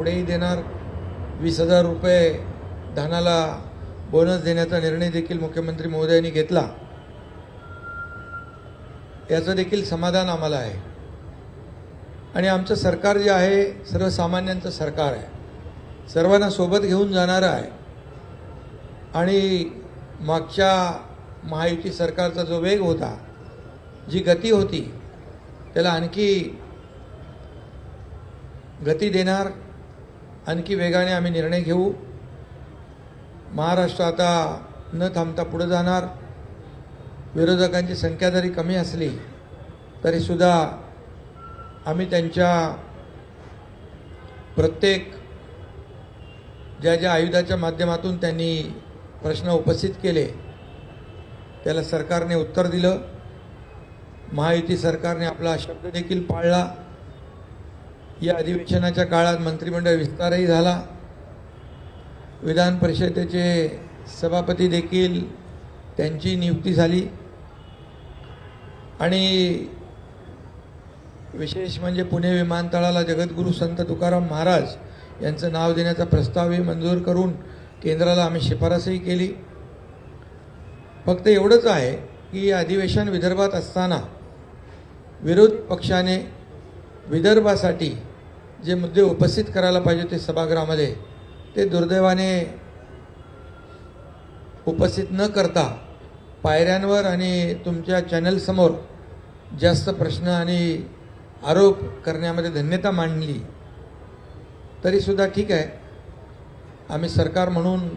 पुढेही देणार 20,000 रुपये धानाला बोनस देण्याचा निर्णय देखील मुख्यमंत्री महोदयांनी घेतला। याचं देखील समाधान आम्हाला आहे आणि आमचं सरकार जे आहे सर्वसामान्यांचं सरकार आहे, सर्वांना सोबत घेऊन जाणारं आहे आणि मागच्या महायुती सरकारचा जो वेग होता, जी गती होती, त्याला आणखी गती देणार, आणखी वेगाने आम्ही निर्णय घेऊ। महाराष्ट्र आता न थांबता पुढे जाणार। विरोधकांची संख्या जरी कमी असली तरी सुद्धा आम्ही त्यांच्या प्रत्येक ज्या आयुधाच्या माध्यमातून त्यांनी प्रश्न उपस्थित केले त्याला सरकारने उत्तर दिलं। महायुती सरकारने आपला शब्द देखील पाळला। या अधिवेशनाच्या काळात मंत्रिमंडळ विस्तारही झाला। विधान परिषदेचे सभापती देखील त्यांची नियुक्ती झाली आणि विशेष म्हणजे पुणे विमानतळाला जगद्गुरू संत तुकाराम महाराज यांचं नाव देण्याचा प्रस्तावही मंजूर करून केंद्राला आम्ही शिफारसही केली। फक्त एवढंच आहे की अधिवेशन विदर्भात असताना विरोधी पक्षाने विदर्भासाठी जे मुद्दे उपस्थित करायला पाहिजे ते सभागृहामध्ये ते दुर्दैवाने उपस्थित न करता पायऱ्यांवर आणि तुमच्या चॅनलसमोर जास्त प्रश्न आणि आरोप करण्यामध्ये धन्यता मांडली। तरीसुद्धा ठीक आहे, आम्ही सरकार म्हणून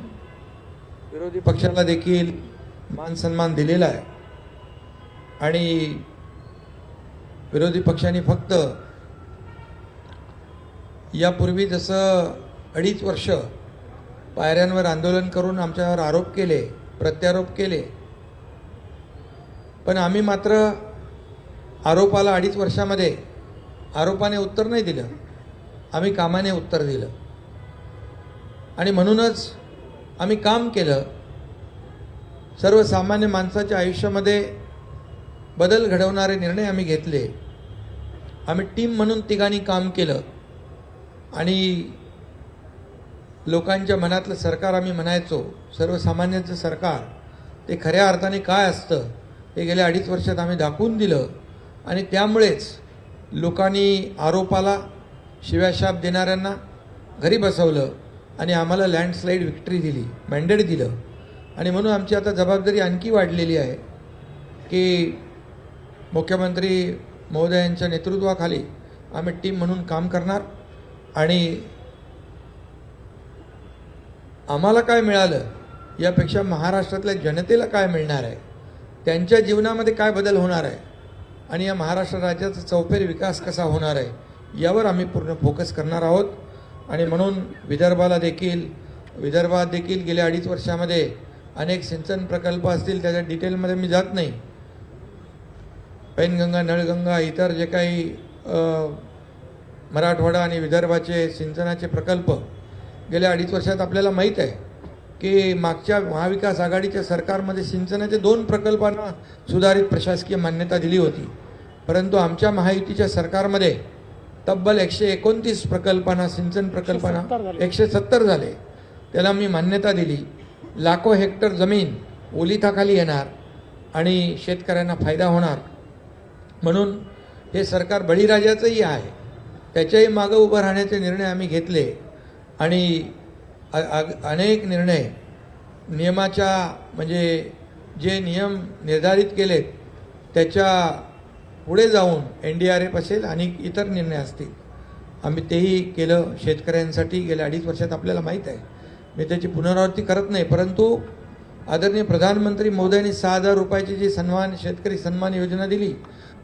विरोधी पक्षाला देखील मान सन्मान दिलेला आहे आणि विरोधी पक्षांनी फक्त यापूर्वी जसं 2.5 वर्ष पायऱ्यांवर आंदोलन करून आमच्यावर आरोप केले, प्रत्यारोप केले, पण आम्ही मात्र आरोपाला 2.5 वर्षामध्ये आरोपाने उत्तर नाही दिलं, आम्ही कामाने उत्तर दिलं आणि म्हणूनच आम्ही काम केलं। सर्वसामान्य माणसाच्या आयुष्यामध्ये बदल घडवणारे निर्णय आम्ही घेतले। आम्ही टीम म्हणून तिघांनी काम केलं आणि लोकांच्या मनातलं सरकार आम्ही म्हणायचो, सर्वसामान्यांचं सरकार, ते खऱ्या अर्थाने काय असतं हे गेल्या 2.5 वर्षात आम्ही दाखवून दिलं आणि त्यामुळेच लोकांनी आरोपाला शिव्याशाप देणाऱ्यांना घरी बसवलं आणि आम्हाला लँडस्लाईड विक्ट्री दिली, मॅन्डेट दिलं आणि म्हणून आमची आता जबाबदारी आणखी वाढलेली आहे की मुख्यमंत्री महोदयांच्या नेतृत्वाखाली आम्ही टीम म्हणून काम करणार आणि आम्हाला काय मिळालं यापेक्षा महाराष्ट्रातल्या जनतेला काय मिळणार आहे, त्यांच्या जीवनामध्ये काय बदल होणार आहे आणि या महाराष्ट्र राज्याचा चौफेर विकास कसा होणार आहे यावर आम्ही पूर्ण फोकस करणार आहोत। आणि म्हणून विदर्भात देखील गेल्या 2.5 वर्षामध्ये अनेक सिंचन प्रकल्प असतील, त्याच्या डिटेलमध्ये मी जात नाही। पैनगंगा, नळगंगा, इतर जे काही मराठवाडा आणि विदर्भाचे सिंचनाचे प्रकल्प गेल्या 2.5 वर्षात आपल्याला माहीत आहे की मागच्या महाविकास आघाडीच्या सरकारमध्ये सिंचनाचे 2 प्रकल्पांना सुधारित प्रशासकीय मान्यता दिली होती, परंतु आमच्या महायुतीच्या सरकारमध्ये तब्बल 129 प्रकल्पांना, सिंचन प्रकल्पांना 170 झाले, त्याला मी मान्यता दिली। लाखो हेक्टर जमीन ओलिताखाली येणार आणि शेतकऱ्यांना फायदा होणार। म्हणून हे सरकार बळीराजाचंही आहे, त्याच्याही मागं उभं राहण्याचे निर्णय आम्ही घेतले आणि अनेक निर्णय नियमाच्या म्हणजे जे नियम निर्धारित केलेत त्याच्या पुढे जाऊन NDRF असेल आणि इतर निर्णय असतील, आम्ही तेही केलं शेतकऱ्यांसाठी गेल्या 2.5 वर्षात। आपल्याला माहीत आहे, मी त्याची पुनरावृत्ती करत नाही, परंतु आदरणीय प्रधानमंत्री महोदयांनी 6,000 रुपयाची जी शेतकरी सन्मान योजना दिली,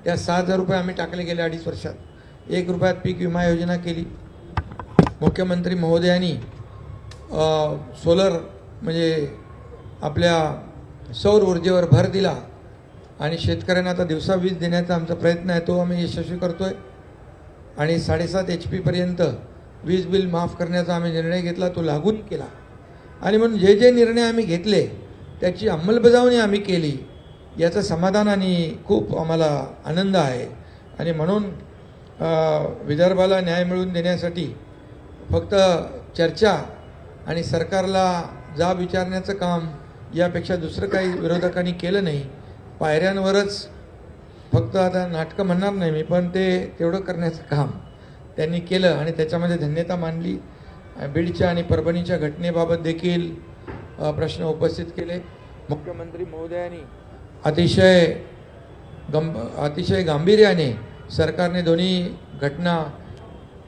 त्या 6,000 रुपये आम्ही टाकले गेल्या 2.5 वर्षात। 1 रुपयात पीक विमा योजना केली। मुख्यमंत्री महोदयांनी सोलर म्हणजे आपल्या सौर ऊर्जेवर भर दिला आणि शेतकऱ्यांना आता दिवसा वीज देण्याचा आमचा प्रयत्न आहे, तो आम्ही यशस्वी करतोय आणि 7.5 HP पर्यंत वीज बिल माफ करण्याचा आम्ही निर्णय घेतला, तो लागू केला आणि म्हणून जे निर्णय आम्ही घेतले त्याची अंमलबजावणी आम्ही केली, याचं समाधान आणि खूप आम्हाला आनंद आहे। आणि म्हणून विदर्भाला न्याय मिळवून देण्यासाठी फक्त चर्चा आणि सरकारला जाब विचारण्याचं काम यापेक्षा दुसरं काही विरोधकांनी केलं नाही. पायऱ्यांवरच फक्त आता नाटकं म्हणणार नाही मी, पण ते तेवढं करण्याचं काम त्यांनी केलं आणि त्याच्यामध्ये धन्यता मानली. बीडच्या आणि परभणीच्या घटनेबाबत देखील प्रश्न उपस्थित केले. मुख्यमंत्री महोदयांनी अतिशय गांभीर्याने सरकारने दोन्ही घटना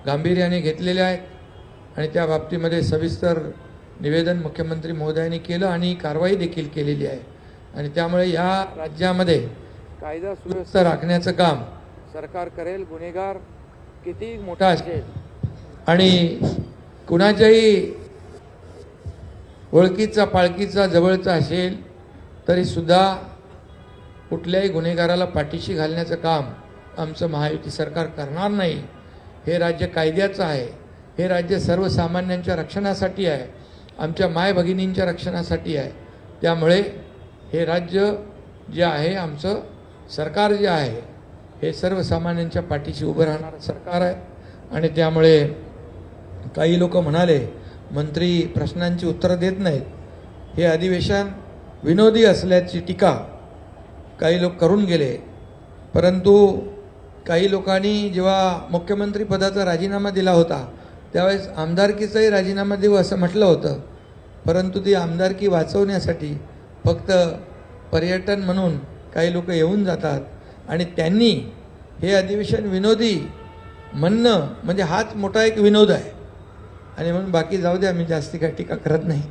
गांभीर्याने घेतलेल्या आहेत आणि त्या बाबतीमध्ये सविस्तर निवेदन मुख्यमंत्री महोदयांनी केलं आणि कारवाई देखील केलेली आहे. आणि त्यामुळे या राज्यामध्ये कायदा सुव्यवस्था राखण्याचं काम सरकार करेल. गुन्हेगार किती मोठा असेल आणि कुणाच्याही ओळखीचा पाळखीचा जवळचा असेल तरी सुद्धा कुठल्याही गुन्हेगाराला पाठीशी घालण्याचं काम आमचं महायुती सरकार करणार नाही. हे राज्य कायद्याचं आहे. हे राज्य सर्वसामान्यांच्या रक्षणासाठी आहे. आमच्या माय भगिनींच्या रक्षणासाठी आहे. त्यामुळे हे राज्य जे आहे, आमचं सरकार जे आहे, हे सर्वसामान्यांच्या पाठीशी उभं राहणारं सरकार आहे. आणि त्यामुळे काही लोक म्हणाले मंत्री प्रश्नांची उत्तरं देत नाहीत. हे अधिवेशन विनोदी असल्याची टीका काही लोक करून गेले. परंतु काही लोकांनी जेव्हा मुख्यमंत्री पदाचा राजीनामा दिला होता त्यावेळेस आमदारकीचाही राजीनामा देऊ असं म्हटलं होतं. परंतु ती आमदारकी वाचवण्यासाठी फक्त पर्यटन म्हणून काही लोक येऊन जातात आणि त्यांनी हे अधिवेशन विनोदी म्हणणं म्हणजे हाच मोठा एक विनोद आहे. आणि म्हणून बाकी जाऊ द्या, मी जास्ती काही टीका करत नाही.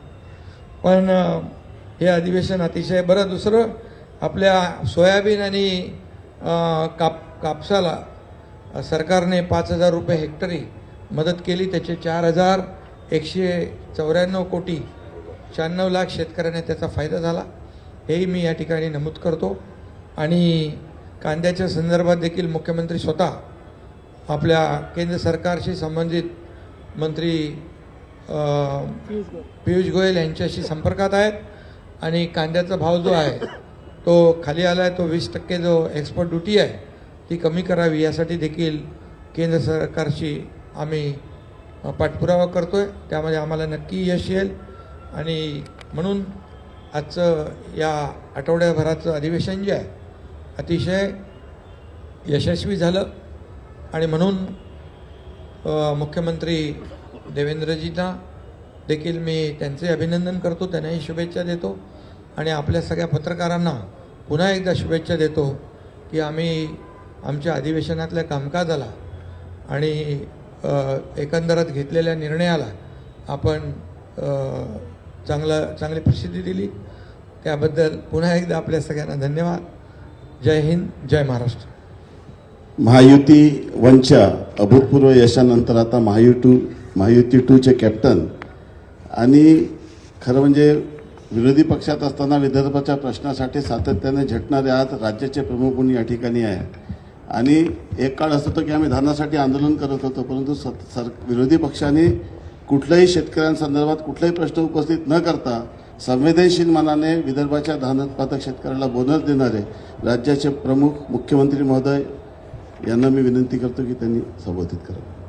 पण हे अधिवेशन अतिशय बरं. दुसरं, आपल्या सोयाबीन आणि कापसाला सरकारने 5,000 रुपये हेक्टरी मदत केली. त्याचे 4,194 कोटी 96 लाख शेतकऱ्यांना त्याचा फायदा झाला. हेही मी या ठिकाणी नमूद करतो. आणि कांद्याच्या संदर्भात देखील मुख्यमंत्री स्वतः आपल्या केंद्र सरकारशी संबंधित मंत्री पियुष गोयल यांच्याशी संपर्कात आहेत आणि कांद्याचा भाव जो आहे तो खाली आला आहे. तो 20% जो एक्सपोर्ट ड्युटी आहे ती कमी करावी यासाठी देखील केंद्र सरकारशी आम्ही पाठपुरावा करतो आहे. त्यामध्ये आम्हाला नक्की यश येईल. आणि म्हणून आजचं या आठवड्याभराचं अधिवेशन जे आहे अतिशय यशस्वी झालं. आणि म्हणून मुख्यमंत्री देवेंद्रजींना देखील मी त्यांचे अभिनंदन करतो, त्यांनाही शुभेच्छा देतो. आणि आपल्या सगळ्या पत्रकारांना पुन्हा एकदा शुभेच्छा देतो की आम्ही आमच्या अधिवेशनातल्या कामकाजाला आणि एकंदरात घेतलेल्या निर्णयाला आपण चांगली प्रसिद्धी दिली. त्याबद्दल पुन्हा एकदा आपल्या सगळ्यांना धन्यवाद. जय हिंद, जय महाराष्ट्र. महायुती 1च्या अभूतपूर्व यशानंतर आता महायुती 2चे कॅप्टन आणि खरं म्हणजे विरोधी पक्षात असताना विदर्भाच्या प्रश्नासाठी सातत्याने झटणारे आज राज्याचे प्रमुख म्हणून या ठिकाणी आहे. आणि एक काळ असं होतं की आम्ही धानासाठी आंदोलन करत होतो, परंतु विरोधी पक्षाने कुठल्याही शेतकऱ्यांसंदर्भात कुठलाही प्रश्न उपस्थित न करता संवेदनशील मनाने विदर्भाच्या धान उत्पादक शेतकऱ्याला बोनस देणारे राज्याचे प्रमुख मुख्यमंत्री महोदय यांना मी विनंती करतो की त्यांनी संबोधित करावं.